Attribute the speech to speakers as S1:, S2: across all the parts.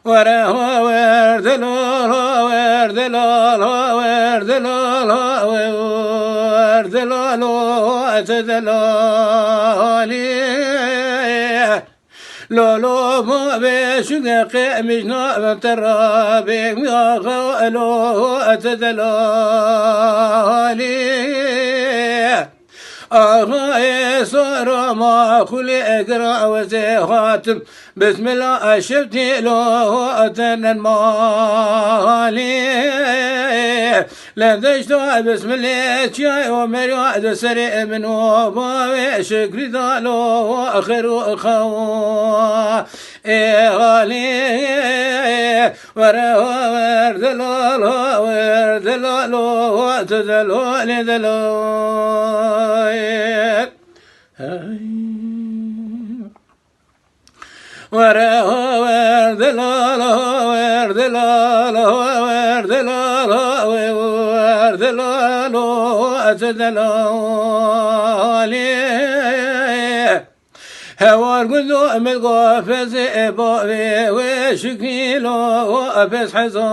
S1: وره ورد لالا ورد لالا ورد لالا ورد لالا تدلالي لولو ما بشق مجنا بترابي يا غالو تدلالي صار ما كل اقرا وزهاتم بسم الله شفتي لو المالي لذجت بسم الله شاي ومرياد سريع من وباوي شكري ذالو اخر خوا غالي ورد لالو ورد لالو تدلو لدلو ورد لالو ورد لالو ورد لالو ورد لالو تدلو هوار قلو ملقافز إبابي وشكيلو وأفز حزاري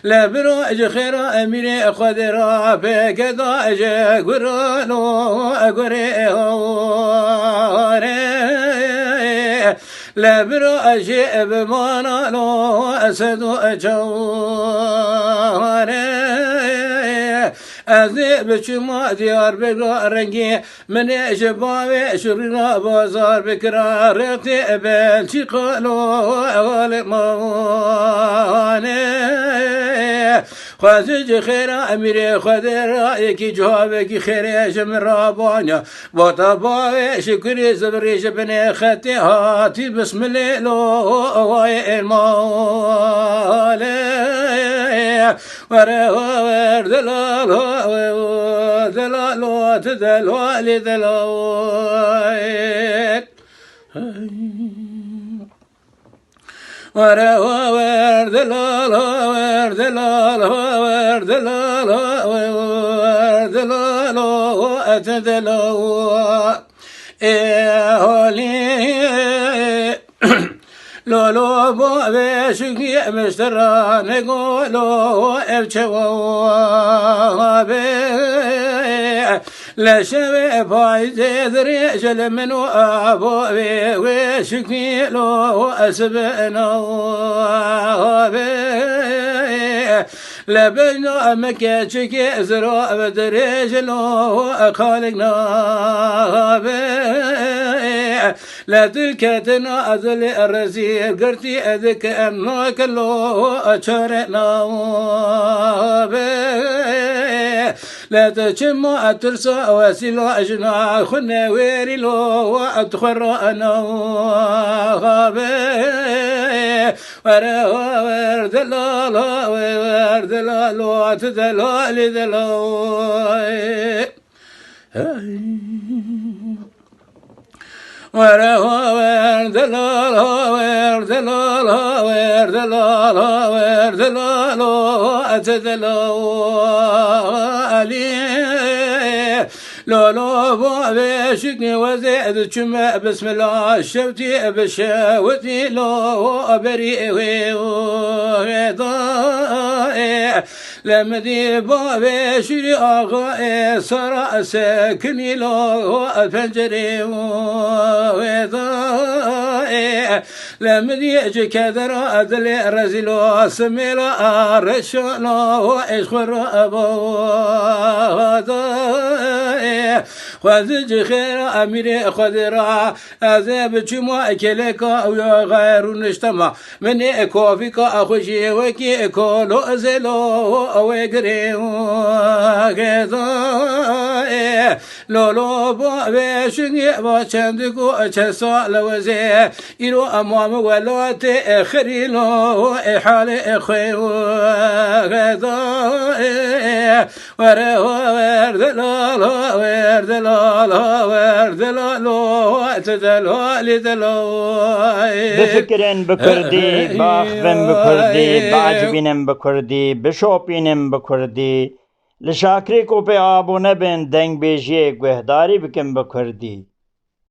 S1: لبروج خير أميري قدر بكذا جاقرانو أقري هواري لبروج بمانانو أسدو أجواري أذيب شما ديار بقرا رنجي من شبابي شرنا بازار بكرا رقتي بنتي قالوا غالب ماني خازج خير أميري خذ رأيك جوابك خير من رابانيا وطباوي شكري زبريش بني ختي هاتي بسم الله لو المالي ورد لالو دلالو تدلو لدلو ورد لالو ورد لالو ورد لالو ورد لالو أتدلو هولي لولو بو بشكي مشترى نقولو ابشوابي لشبي بايزي ذريش المنو ابو بي وشكي لو اسبنوابي لبنو مكاشكي زرو بدريش لو خالقنا لا تلكتنا أذل الرزيل قرتي أذك أنك لو أشرنا لا تشم أترسى وسيل أجنا خنا ويري لو أتخرنا ورد لا ورد لا تدلال دلال ورد لالا ورد لالا ورد لالا ورد لالا أتدلالي لولو بشكني وزيد شما بسم الله شفتي بشاوتي لو بريء وضائع لمدي بابي شري أغائي صرا ساكني لو الفنجري وضائع لمدي اجي كذرا أدلي رزلو سميلا أرشلو إشخر أبو خذج خير أميري خذرا أذاب جمع كلكا أو غير نجتمع من إكو فيك أخشي وكي إكو لو زلو أو يقريو غذا لولو بشني بشندكو أشسا لوزي إلو أمام ولوات إخري لو إحالي إخيو غذا ورد لالو ورد لالو ورد لالو أتدلو لدلو
S2: بفكرن بكردي باخفن بكردي بعجبينن بكردي بشوبينن بكردي لشاكري کو پہ آبو نبن دنگ بیجیے گوہداری بکن بکردی